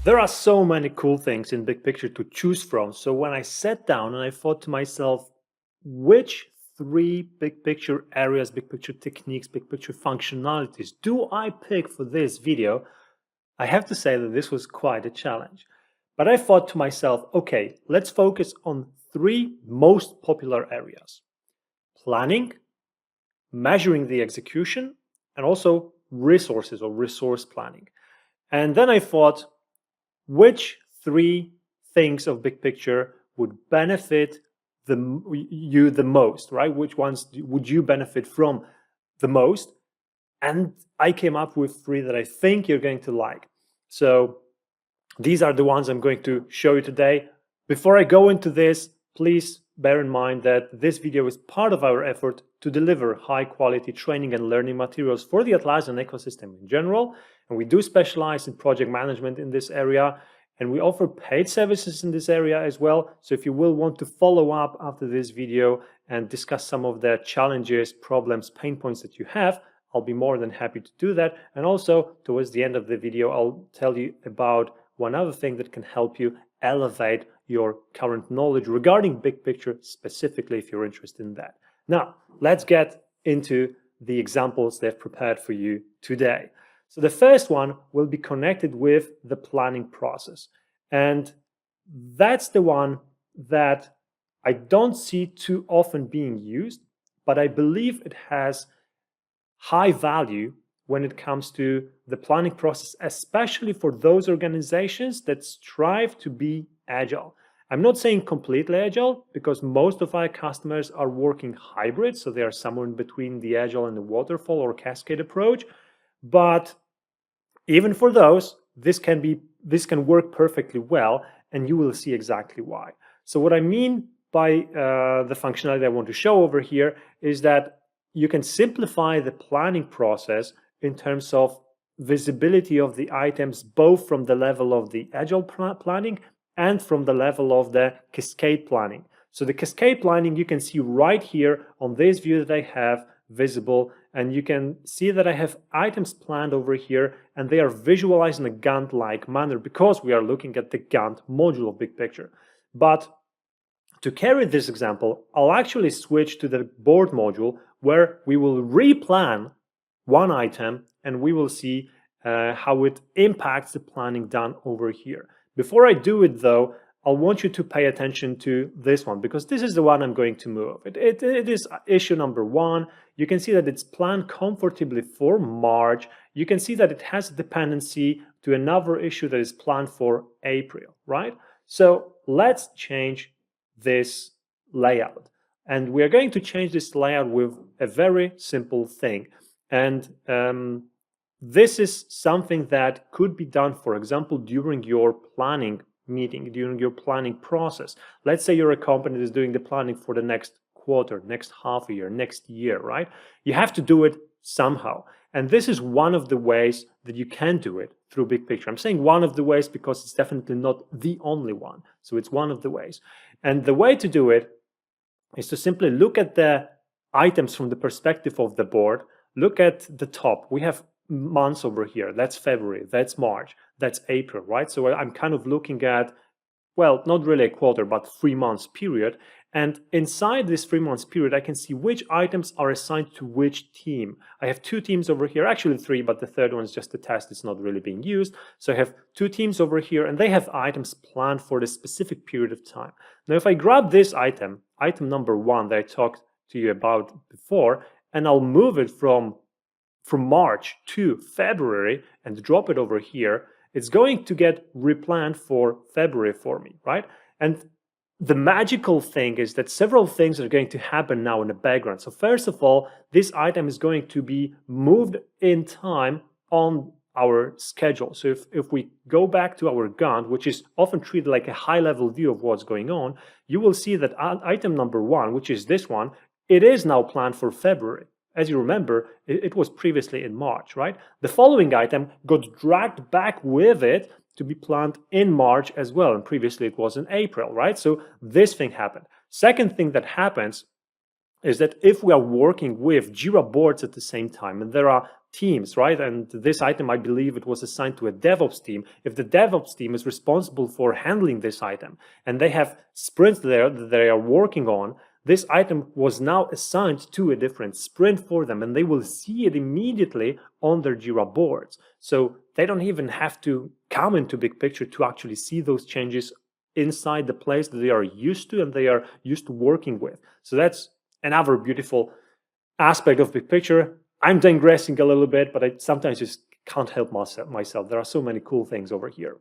There are so many cool things in Big Picture to choose from. So when I sat down and I thought to myself, which three big picture areas, big picture techniques, big picture functionalities do I pick for this video? I have to say that this was quite a challenge. But I thought to myself, okay, let's focus on three most popular areas: planning, measuring the execution, and also resources or resource planning. And then I thought, which three things of big picture would benefit you the most, right? Which ones would you benefit from the most? And I came up with three that I think you're going to like. So these are the ones I'm going to show you today. Before I go into this, please bear in mind that this video is part of our effort to deliver high quality training and learning materials for the Atlassian ecosystem in general. And we do specialize in project management in this area. And we offer paid services in this area as well. So if you will want to follow up after this video and discuss some of the challenges, problems, pain points that you have, I'll be more than happy to do that. And also towards the end of the video, I'll tell you about one other thing that can help you elevate your current knowledge regarding big picture, specifically if you're interested in that. Now, let's get into the examples they've prepared for you today. So the first one will be connected with the planning process. And that's the one that I don't see too often being used, but I believe it has high value when it comes to the planning process, especially for those organizations that strive to be agile. I'm not saying completely agile because most of our customers are working hybrid, so they are somewhere in between the agile and the waterfall or cascade approach. But even for those, this can work perfectly well, and you will see exactly why. So what I mean by the functionality I want to show over here is that you can simplify the planning process in terms of visibility of the items, both from the level of the agile planning and from the level of the cascade planning. So the cascade planning you can see right here on this view that I have visible, and you can see that I have items planned over here, and they are visualized in a Gantt-like manner because we are looking at the Gantt module of Big Picture. But to carry this example, I'll actually switch to the board module where we will replan one item and we will see how it impacts the planning done over here. Before I do it though, I want you to pay attention to this one because this is the one I'm going to move. It is issue number 1. You can see that it's planned comfortably for March. You can see that it has a dependency to another issue that is planned for April, right? So let's change this layout. And we are going to change this layout with a very simple thing. And this is something that could be done, for example, during your planning meeting, during your planning process. Let's say you're a company that is doing the planning for the next quarter, next half a year, next year, right? You have to do it somehow. And this is one of the ways that you can do it through Big Picture. I'm saying one of the ways because it's definitely not the only one. So it's one of the ways. And the way to do it is to simply look at the items from the perspective of the board. Look at the top. We have months over here. That's February, that's March, that's April, right? So I'm kind of looking at, well, not really a quarter, but 3 months period. And inside this 3 months period, I can see which items are assigned to which team. I have 2 teams over here, actually 3, but the third one is just a test. It's not really being used. So I have 2 teams over here, and they have items planned for the specific period of time. Now, if I grab this item number 1 that I talked to you about before, and I'll move it from March to February and drop it over here, it's going to get replanned for February for me, right? And the magical thing is that several things are going to happen now in the background. So first of all, this item is going to be moved in time on our schedule. So if we go back to our Gantt, which is often treated like a high-level view of what's going on, you will see that item number 1, which is this one, it is now planned for February. As you remember, it was previously in March, right? The following item got dragged back with it to be planned in March as well, and previously it was in April, right? So this thing happened. Second thing that happens is that if we are working with Jira boards at the same time, and there are teams, right? And this item, I believe it was assigned to a DevOps team. If the DevOps team is responsible for handling this item and they have sprints there that they are working on, this item was now assigned to a different sprint for them, and they will see it immediately on their Jira boards. So they don't even have to come into BigPicture to actually see those changes inside the place that they are used to and they are used to working with. So that's another beautiful aspect of BigPicture. I'm digressing a little bit, but I sometimes just can't help myself. There are so many cool things over here.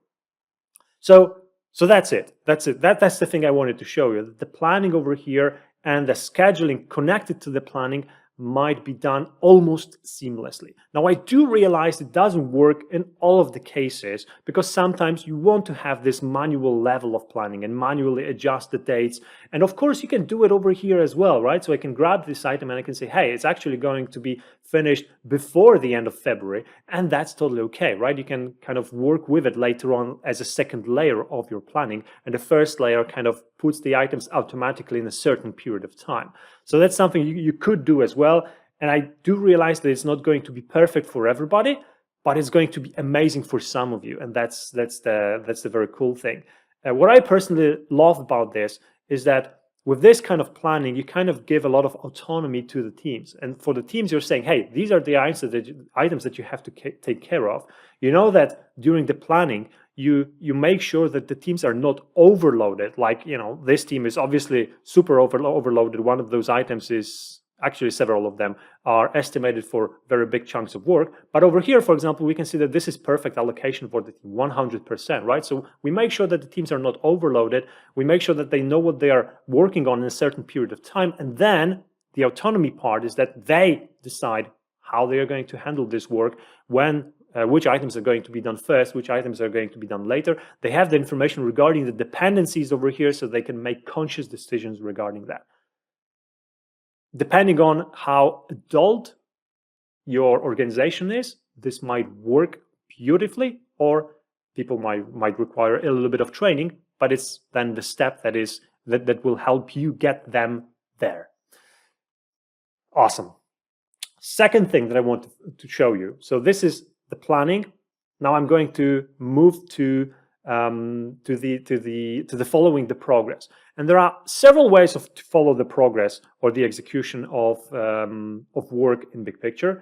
So that's it. That's the thing I wanted to show you. The planning over here and the scheduling connected to the planning might be done almost seamlessly. Now, I do realize it doesn't work in all of the cases because sometimes you want to have this manual level of planning and manually adjust the dates. And of course, you can do it over here as well, right? So I can grab this item and I can say, hey, it's actually going to be finished before the end of February. And that's totally okay, right? You can kind of work with it later on as a second layer of your planning. And the first layer kind of puts the items automatically in a certain period of time. So that's something you could do as well. And I do realize that it's not going to be perfect for everybody, but it's going to be amazing for some of you. And that's the very cool thing. What I personally love about this is that with this kind of planning, you kind of give a lot of autonomy to the teams. And for the teams, you're saying, hey, these are the items that you have to take care of. You know that during the planning, you make sure that the teams are not overloaded. Like, this team is obviously super overloaded. One of those items is actually several of them are estimated for very big chunks of work. But over here, for example, we can see that this is perfect allocation for the team, 100%, right? So we make sure that the teams are not overloaded. We make sure that they know what they are working on in a certain period of time. And then the autonomy part is that they decide how they are going to handle this work, which items are going to be done first, which items are going to be done later. They have the information regarding the dependencies over here so they can make conscious decisions regarding that. Depending on how adult your organization is, this might work beautifully, or people might require a little bit of training, but it's then the step that will help you get them there. Awesome. Second thing that I want to show you. So this is the planning. Now I'm going to move to the following the progress. And there are several ways to follow the progress or the execution of work in BigPicture.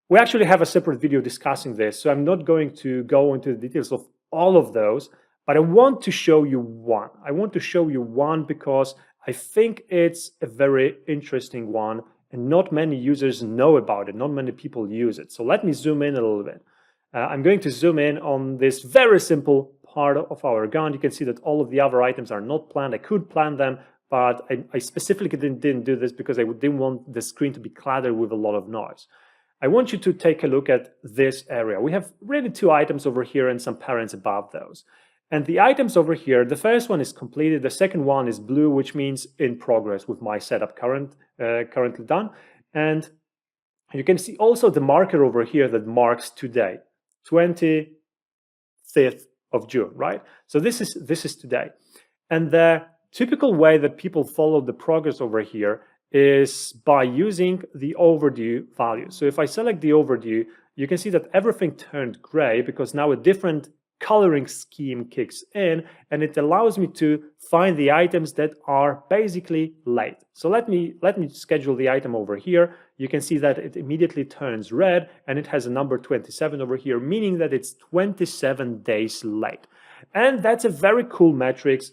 We actually have a separate video discussing this, so I'm not going to go into the details of all of those, but I want to show you one. I want to show you one because I think it's a very interesting one, and not many users know about it. Not many people use it. So let me zoom in a little bit. I'm going to zoom in on this very simple part of our account. You can see that all of the other items are not planned. I could plan them, but I specifically didn't do this because I didn't want the screen to be cluttered with a lot of noise. I want you to take a look at this area. We have really two items over here and some parents above those. And the items over here, the first one is completed. The second one is blue, which means in progress with my setup currently done. And you can see also the marker over here that marks today, 25th of June, right? So this is today. And the typical way that people follow the progress over here is by using the overdue value. So if I select the overdue, you can see that everything turned gray because now a different coloring scheme kicks in, and it allows me to find the items that are basically late. So let me schedule the item over here. You can see that it immediately turns red and it has a number 27 over here, meaning that it's 27 days late. And that's a very cool metrics.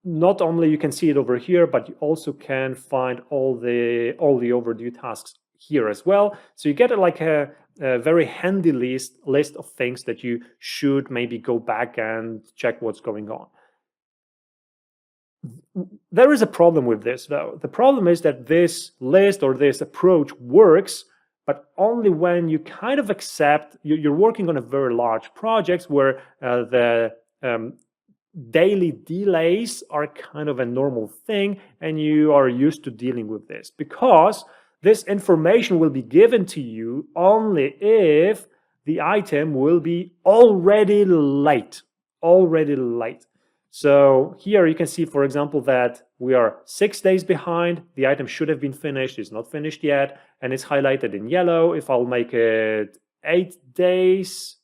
Not only you can see it over here, but you also can find all the overdue tasks here as well. So you get like a very handy list of things that you should maybe go back and check what's going on. There is a problem with this, though. The problem is that this list or this approach works, but only when you kind of accept you're working on a very large project where the daily delays are kind of a normal thing and you are used to dealing with this, because this information will be given to you only if the item will be already late. So here you can see, for example, that we are 6 days behind. The item should have been finished, it's not finished yet, and it's highlighted in yellow. If I'll make it 8 days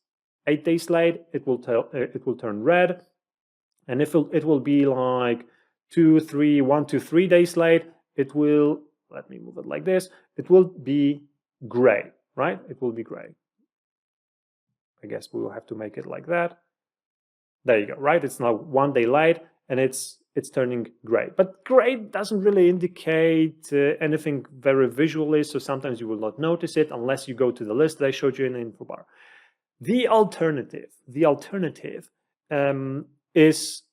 late, it will turn red. And if it will be like 1 to 3 days late, it will, let me move it like this, it will be gray, right? It will be gray. I guess we will have to make it like that. There you go, right? It's now 1 day late and it's turning gray. But gray doesn't really indicate anything very visually, so sometimes you will not notice it unless you go to the list that I showed you in the info bar. The alternative is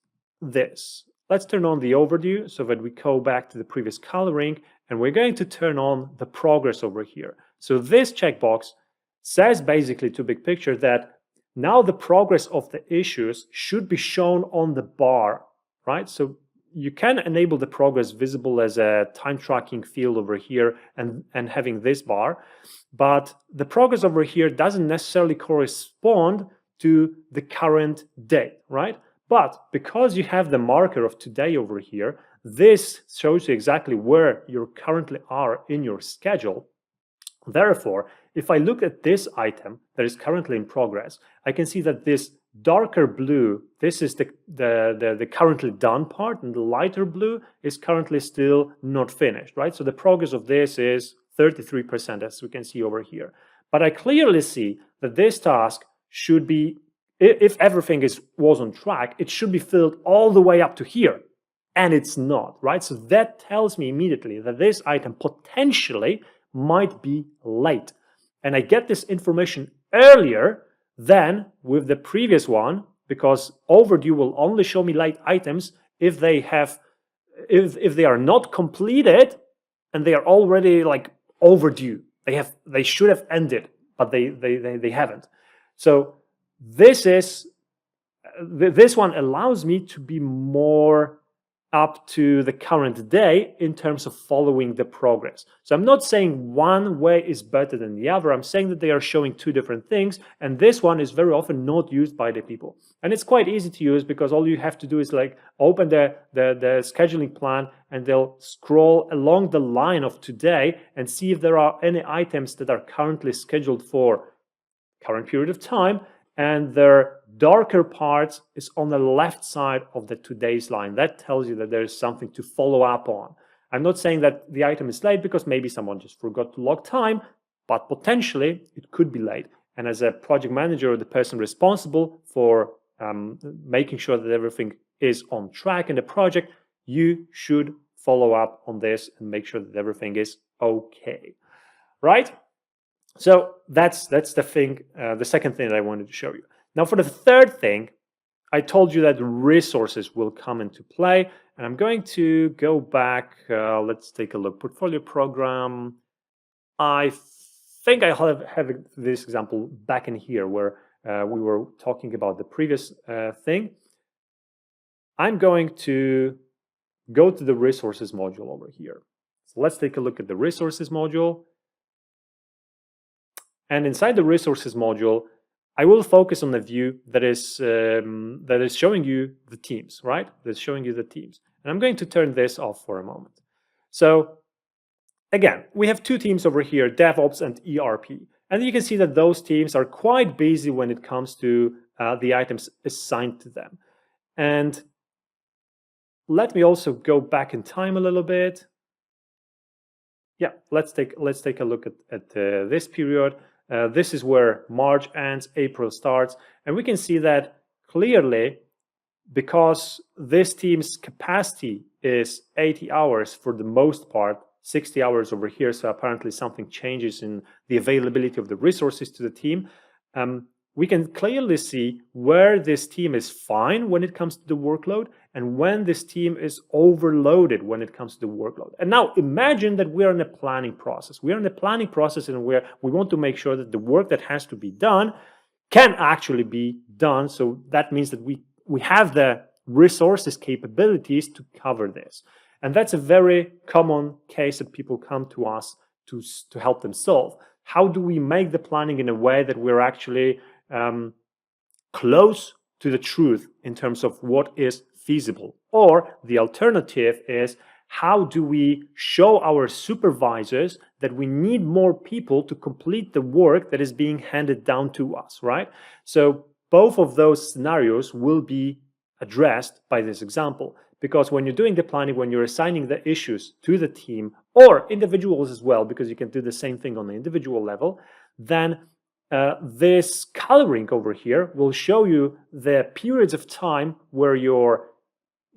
this. Let's turn on the overdue so that we go back to the previous coloring, and we're going to turn on the progress over here. So this checkbox says basically to BigPicture that now the progress of the issues should be shown on the bar, right? So you can enable the progress visible as a time tracking field over here and having this bar, but the progress over here doesn't necessarily correspond to the current date, right? But because you have the marker of today over here, this shows you exactly where you currently are in your schedule. Therefore, if I look at this item that is currently in progress, I can see that this darker blue, this is the currently done part, and the lighter blue is currently still not finished, right? So the progress of this is 33%, as we can see over here. But I clearly see that this task should be, if everything was on track, it should be filled all the way up to here, and it's not, right? So that tells me immediately that this item potentially might be late. And I get this information earlier than with the previous one, because overdue will only show me late items if they have, if they are not completed and they are already like overdue. They should have ended, but they haven't. So this one allows me to be more up to the current day in terms of following the progress. So I'm not saying one way is better than the other. I'm saying that they are showing two different things, and this one is very often not used by the people. And it's quite easy to use because all you have to do is like open the scheduling plan, and they'll scroll along the line of today and see if there are any items that are currently scheduled for current period of time, and their darker parts is on the left side of the today's line. That tells you that there is something to follow up on. I'm not saying that the item is late because maybe someone just forgot to log time, but potentially it could be late. And as a project manager or the person responsible for making sure that everything is on track in the project, you should follow up on this and make sure that everything is okay, right? So that's the thing, the second thing that I wanted to show you. Now for the third thing, I told you that resources will come into play, and I'm going to go back. Let's take a look. Portfolio program. I think I have this example back in here where we were talking about the previous thing. I'm going to go to the resources module over here. So let's take a look at the resources module. And inside the resources module, I will focus on the view that is showing you the teams, right? That's showing you the teams. And I'm going to turn this off for a moment. So again, we have two teams over here, DevOps and ERP. And you can see that those teams are quite busy when it comes to the items assigned to them. And let me also go back in time a little bit. Yeah, let's take a look at this period. This is where March ends, April starts, and we can see that clearly because this team's capacity is 80 hours for the most part, 60 hours over here, so apparently something changes in the availability of the resources to the team. We can clearly see where this team is fine when it comes to the workload and when this team is overloaded when it comes to the workload. And now imagine that we are in a planning process. We are in a planning process and where we want to make sure that the work that has to be done can actually be done. So that means that we have the resources, capabilities to cover this. And that's a very common case that people come to us to help them solve. How do we make the planning in a way that we're actually close to the truth in terms of what is feasible. Or the alternative is, how do we show our supervisors that we need more people to complete the work that is being handed down to us, right? So both of those scenarios will be addressed by this example. Because when you're doing the planning, when you're assigning the issues to the team or individuals as well, because you can do the same thing on the individual level, then this coloring over here will show you the periods of time where you're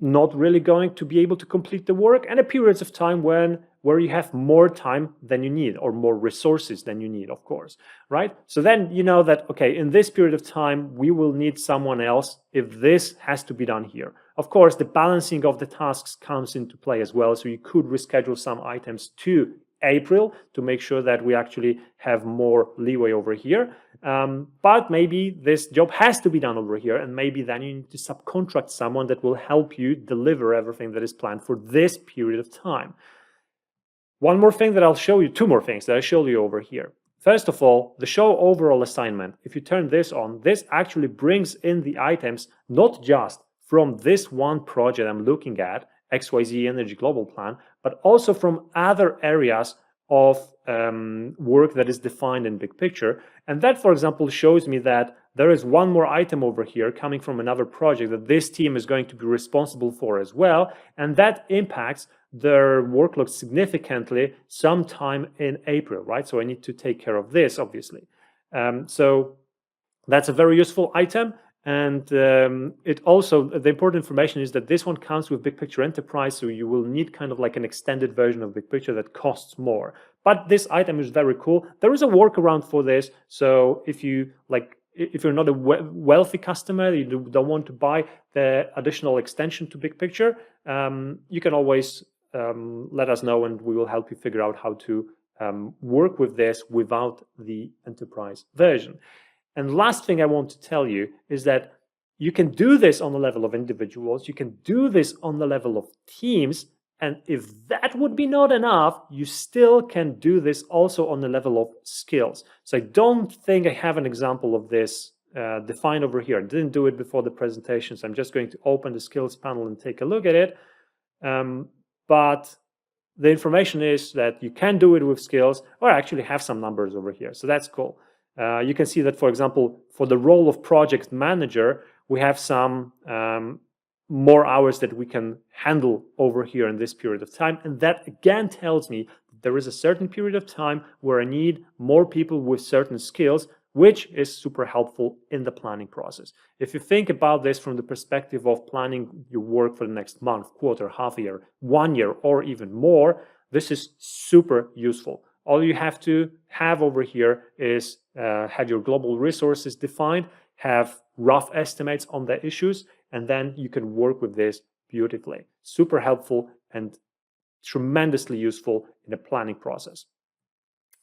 not really going to be able to complete the work, and a periods of time where you have more time than you need, or more resources than you need, of course, right? So then you know that, okay, in this period of time we will need someone else if this has to be done here. Of course, the balancing of the tasks comes into play as well, so you could reschedule some items to April to make sure that we actually have more leeway over here. But maybe this job has to be done over here, and maybe then you need to subcontract someone that will help you deliver everything that is planned for this period of time. One more thing that I'll show you, two more things that I showed you over here. First of all, the show overall assignment. If you turn this on, this actually brings in the items not just from this one project I'm looking at, XYZ Energy Global Plan, but also from other areas of work that is defined in BigPicture. And that, for example, shows me that there is one more item over here coming from another project that this team is going to be responsible for as well. And that impacts their workload significantly sometime in April, right? So I need to take care of this, obviously. So that's a very useful item. And it also, the important information is that this one comes with BigPicture Enterprise, so you will need kind of like an extended version of BigPicture that costs more. But this item is very cool. There is a workaround for this. So if you like, if you're not a wealthy customer, you don't want to buy the additional extension to BigPicture, you can always let us know, and we will help you figure out how to work with this without the enterprise version. And last thing I want to tell you is that you can do this on the level of individuals, you can do this on the level of teams, and if that would be not enough, you still can do this also on the level of skills. So I don't think I have an example of this defined over here. I didn't do it before the presentation, so I'm just going to open the skills panel and take a look at it. But the information is that you can do it with skills, or I actually have some numbers over here, so that's cool. You can see that, for example, for the role of project manager, we have some more hours that we can handle over here in this period of time. And that again tells me there is a certain period of time where I need more people with certain skills, which is super helpful in the planning process. If you think about this from the perspective of planning your work for the next month, quarter, half a year, 1 year, or even more, this is super useful. All you have to have over here is have your global resources defined, have rough estimates on the issues, and then you can work with this beautifully. Super helpful and tremendously useful in the planning process.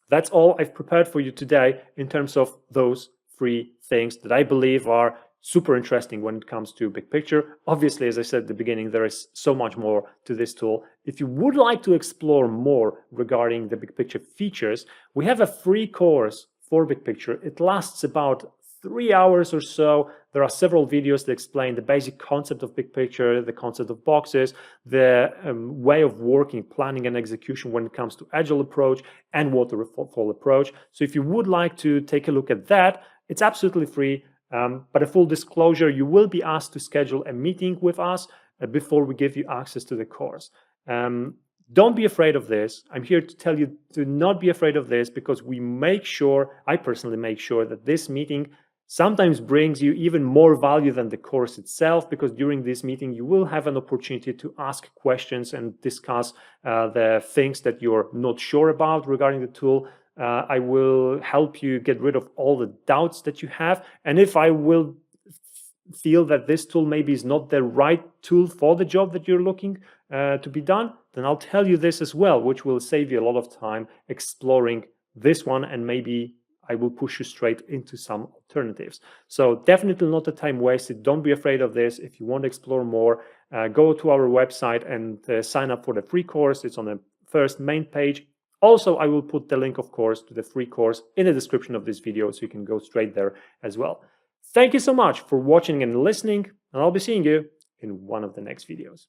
That's all I've prepared for you today in terms of those 3 things that I believe are super interesting when it comes to BigPicture. Obviously, as I said at the beginning, there is so much more to this tool. If you would like to explore more regarding the BigPicture features, we have a free course for BigPicture. It lasts about 3 hours or so. There are several videos that explain the basic concept of BigPicture, the concept of boxes, the way of working, planning and execution when it comes to agile approach and waterfall approach. So if you would like to take a look at that, it's absolutely free. But a full disclosure, you will be asked to schedule a meeting with us before we give you access to the course. Don't be afraid of this. I'm here to tell you to not be afraid of this, because we make sure, I personally make sure, that this meeting sometimes brings you even more value than the course itself, because during this meeting you will have an opportunity to ask questions and discuss the things that you're not sure about regarding the tool. I will help you get rid of all the doubts that you have. And if I will feel that this tool maybe is not the right tool for the job that you're looking to be done, then I'll tell you this as well, which will save you a lot of time exploring this one, and maybe I will push you straight into some alternatives. So definitely not a time wasted. Don't be afraid of this. If you want to explore more, go to our website and sign up for the free course. It's on the first main page. Also, I will put the link, of course, to the free course in the description of this video, so you can go straight there as well. Thank you so much for watching and listening, and I'll be seeing you in one of the next videos.